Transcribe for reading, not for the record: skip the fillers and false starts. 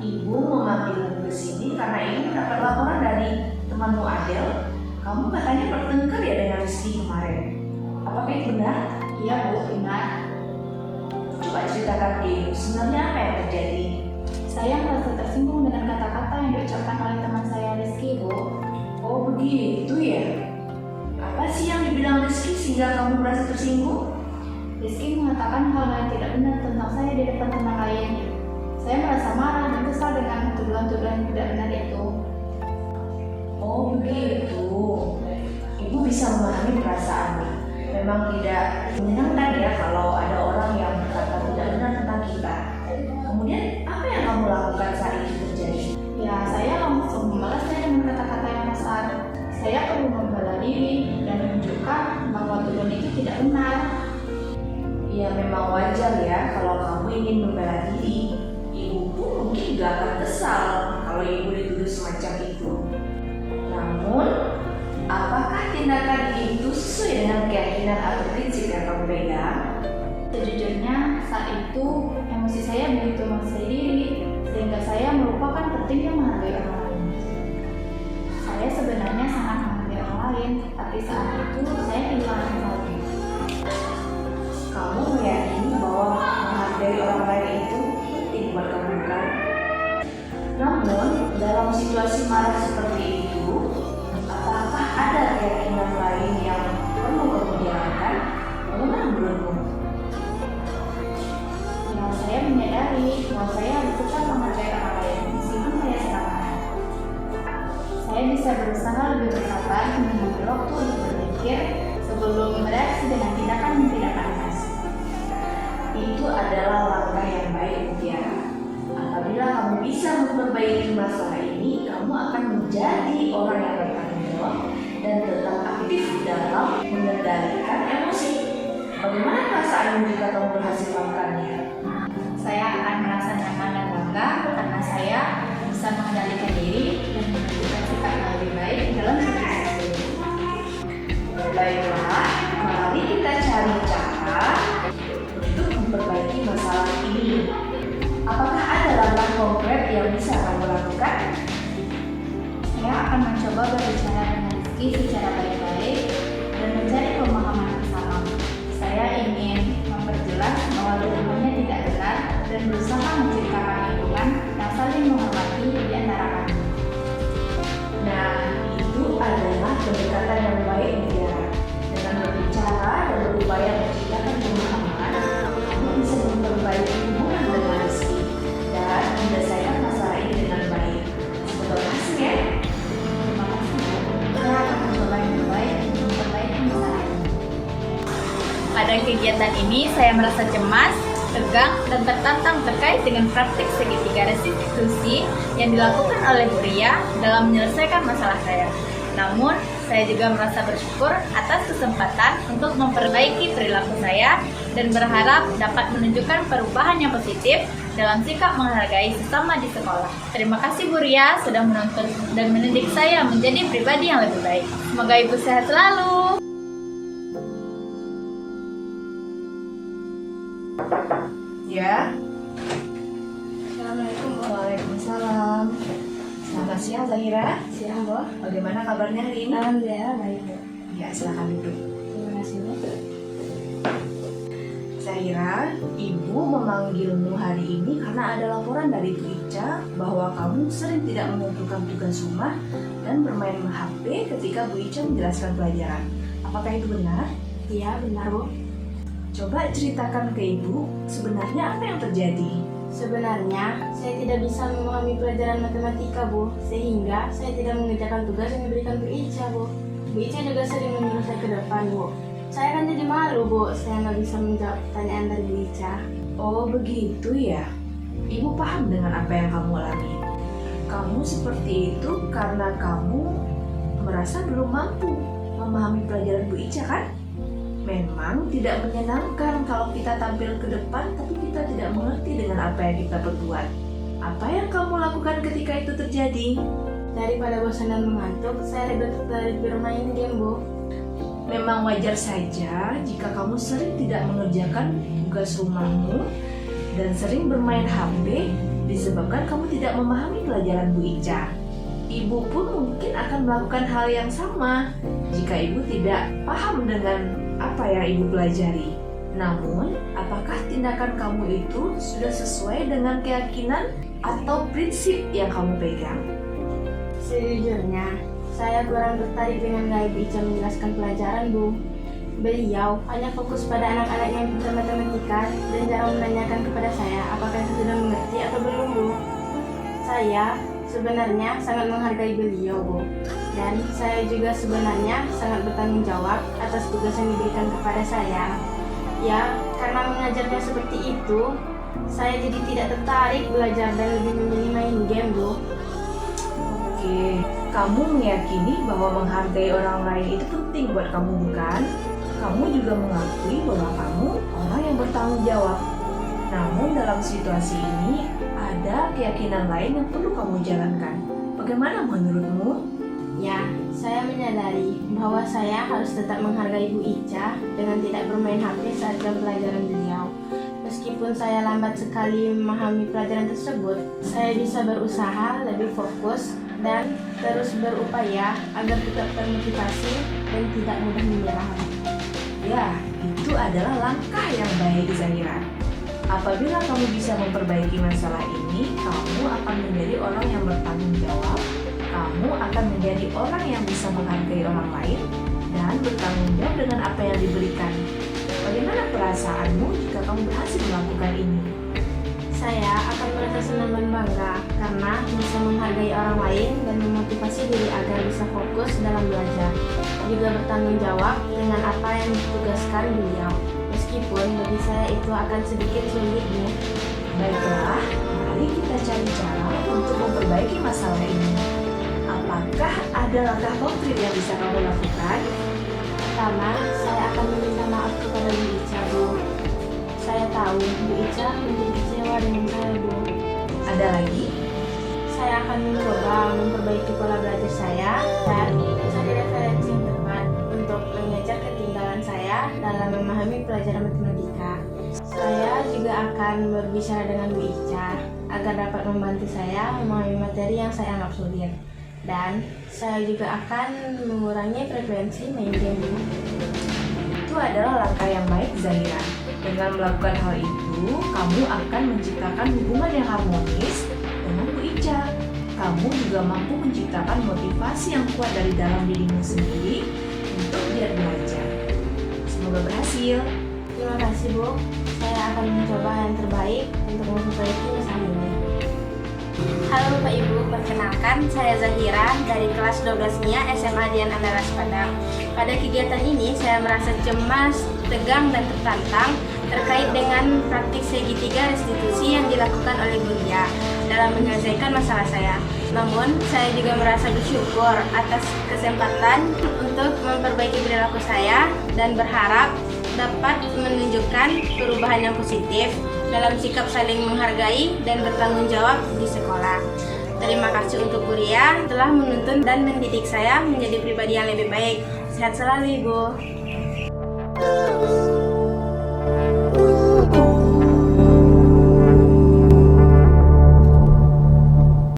Ibu memanggilmu ke sini karena ingin dapat laporan dari temanmu Adel. Kamu katanya bertengkar ya dengan Rizky kemarin. Apakah itu benar? Iya Bu, benar. Coba ceritakan Ibu, sebenarnya apa yang terjadi? Saya merasa tersinggung dengan kata-kata yang diucapkan oleh teman saya Rizky, Bu. Oh begitu ya? Apa sih yang dibilang Rizky sehingga kamu merasa tersinggung? Rizky mengatakan hal yang tidak benar tentang saya di depan teman lain. Saya merasa marah dan kesal dengan tuduhan-tuduhan yang tidak benar itu. Oh begitu. Ibu bisa memahami perasaanmu. Memang tidak menyenangkan ya kalau ada orang yang berkata tidak benar tentang kita. Kemudian apa yang kamu lakukan saat itu terjadi? Ya, saya langsung membalasnya dengan kata-kata yang kasar. Saya perlu membela diri dan menunjukkan bahwa tuduhan itu tidak benar. Ya memang wajar ya kalau kamu ingin membela diri. Ibu pun mungkin gak akan kesal kalau ibu dituduh semacam itu. Namun, apakah tindakan itu sesuai dengan keyakinan atau prinsip yang kamu pegang? Sejujurnya, saat itu emosi saya begitu menguasai diri sehingga saya melupakan pentingnya menghargai orang lain. Saya sebenarnya sangat menghargai orang lain, tapi saat itu saya kehilangan kendali. Kamu meyakini bahwa menghargai orang lain itu penting buat kamu kan? Namun, dalam situasi marah seperti itu, apakah ada keyakinan lain yang perlu kamu jalankan? Bagaimana menurutmu? Ya, saya menyadari bahwa saya harus tetap menghargai orang lain meskipun saya sedang marah. Saya bisa berusaha lebih bersabar dan mengambil waktu untuk berpikir sebelum bereaksi dengan tindakan yang tidak pantas. Itu adalah langkah yang baik, Mutiara. Apabila kamu bisa memperbaiki masalah ini, kamu akan menjadi orang yang bertanggung jawab dan tetap aktif dalam mengendalikan emosi. Bagaimana perasaanmu jika kamu berhasil melakukannya? Saya akan merasa nyaman dan bangga karena saya bisa mengendalikan diri dan menunjukkan sikap yang lebih baik dalam situasi ini. Baiklah, mari kita cari cara untuk memperbaiki masalah ini. Apakah ada langkah konkret yang bisa kamu lakukan? Saya akan mencoba berbicara dengan Rizky secara baik-baik dan mencari pemahaman bersama. Saya ingin memperjelas bahwa tuduhannya tidak benar dan berusaha menciptakan lingkungan yang saling menghormati di antara kami. Nah, itu adalah pendekatan yang baik, Mutiara. Dengan berbicara dan berupaya menciptakan pemahaman, kamu bisa memperbaiki hubungan dengan Rizky dan menyelesaikan masalah ini dengan baik. Semoga berhasil ya. Terima kasih, Bu. Saya akan mencoba yang terbaik untuk memperbaiki masalah ini. Pada kegiatan ini saya merasa cemas, tegang, dan tertantang terkait dengan praktik segitiga restitusi yang dilakukan oleh Bu Ria dalam menyelesaikan masalah saya. Namun, saya juga merasa bersyukur atas kesempatan untuk memperbaiki perilaku saya dan berharap dapat menunjukkan perubahan yang positif dalam sikap menghargai sesama di sekolah. Terima kasih Bu Ria sudah menuntun dan mendidik saya menjadi pribadi yang lebih baik. Semoga Ibu sehat selalu. Ya. Assalamualaikum, Bu. Waalaikumsalam. Selamat siang, Zahira. Siang, Bu. Bagaimana kabarnya hari ini? Alhamdulillah baik, Bu. Ya, silakan duduk. Terima kasih, Bu. Zahira, Ibu memanggilmu hari ini karena ada laporan dari Bu Ica bahwa kamu sering tidak mengumpulkan tugas rumah dan bermain HP ketika Bu Ica menjelaskan pelajaran. Apakah itu benar? Iya, benar, Bu. Coba ceritakan ke Ibu, sebenarnya apa yang terjadi? Sebenarnya, saya tidak bisa memahami pelajaran matematika, Bu, sehingga saya tidak mengerjakan tugas yang diberikan Bu Ica, Bu. Bu Ica juga sering menyuruh saya ke depan, Bu. Saya kan jadi malu, Bu, saya nggak bisa menjawab pertanyaan dari Bu Ica. Oh begitu ya. Ibu paham dengan apa yang kamu alami. Kamu seperti itu karena kamu merasa belum mampu memahami pelajaran Bu Ica kan? Memang tidak menyenangkan kalau kita tampil ke depan tapi kita tidak mengerti dengan apa yang kita perbuat. Apa yang kamu lakukan ketika itu terjadi? Daripada bosan dan mengantuk, saya lebih tertarik bermain game, Bu. Memang wajar saja jika kamu sering tidak mengerjakan tugas rumahmu dan sering bermain HP disebabkan kamu tidak memahami pelajaran Bu Ica. Ibu pun mungkin akan melakukan hal yang sama jika ibu tidak paham dengan apa yang ibu pelajari. Namun, apakah tindakan kamu itu sudah sesuai dengan keyakinan atau prinsip yang kamu pegang? Sejujurnya, saya kurang tertarik dengan gaya Bu Ica menjelaskan pelajaran, Bu. Beliau hanya fokus pada anak-anak yang pintar matematika dan jarang menanyakan kepada saya apakah saya sudah mengerti atau belum, Bu. Saya sebenarnya sangat menghargai beliau, Bu. Dan saya juga sebenarnya sangat bertanggung jawab atas tugas yang diberikan kepada saya. Ya, karena mengajarnya seperti itu, saya jadi tidak tertarik belajar dan lebih memilih main game, Bu. Oke, kamu meyakini bahwa menghargai orang lain itu penting buat kamu, bukan? Kamu juga mengakui bahwa kamu orang yang bertanggung jawab. Namun dalam situasi ini, ada keyakinan lain yang perlu kamu jalankan. Bagaimana menurutmu? Ya, saya menyadari bahwa saya harus tetap menghargai Bu Ica dengan tidak bermain HP saat jam pelajaran beliau. Meskipun saya lambat sekali memahami pelajaran tersebut, saya bisa berusaha lebih fokus dan terus berupaya agar tetap termotivasi dan tidak mudah menyerah. Ya, itu adalah langkah yang baik, Zahira. Apabila kamu bisa memperbaiki masalah ini, kamu akan menjadi orang yang bertanggung jawab. Kamu akan menjadi orang yang bisa menghargai orang lain dan bertanggung jawab dengan apa yang diberikan. Bagaimana perasaanmu jika kamu berhasil melakukan ini? Saya akan merasa senang dan bangga karena bisa menghargai orang lain dan memotivasi diri agar bisa fokus dalam belajar. Juga bertanggung jawab dengan apa yang ditugaskan beliau. Meskipun bagi saya itu akan sedikit sulit, Bu. Baiklah, mari kita cari cara untuk memperbaiki masalah ini. Apakah ada langkah konkret yang bisa kamu lakukan? Pertama, saya akan meminta maaf kepada Bu Ica, Bu. Saya tahu Bu Ica menjadi kecewa dengan saya, Bu. Ada lagi? Saya akan mencoba memperbaiki pola belajar saya dan mencari referensi yang tepat untuk mengejar ketinggalan saya dalam memahami pelajaran matematika. Saya juga akan berbicara dengan Bu Ica agar dapat membantu saya memahami materi yang saya anggap sulit. Dan saya juga akan mengurangi frekuensi main game. Itu adalah langkah yang baik, Zahira. Dengan melakukan hal itu, kamu akan menciptakan hubungan yang harmonis dengan Bu Ica. Kamu juga mampu menciptakan motivasi yang kuat dari dalam dirimu sendiri untuk giat belajar. Semoga berhasil. Terima kasih, Bu. Saya akan mencoba yang terbaik untuk memperbaiki masalah ini. Halo Bapak Ibu, perkenalkan saya Zahira dari kelas 12-nya SMA Dian Andalas Padang. Pada kegiatan ini saya merasa cemas, tegang dan tertantang terkait dengan praktik segitiga restitusi yang dilakukan oleh Buria dalam menyelesaikan masalah saya. Namun, saya juga merasa bersyukur atas kesempatan untuk memperbaiki perilaku saya dan berharap dapat menunjukkan perubahan yang positif dalam sikap saling menghargai dan bertanggung jawab di sekolah. Terima kasih untuk Buria telah menuntun dan mendidik saya menjadi pribadi yang lebih baik. Sehat selalu, Ibu.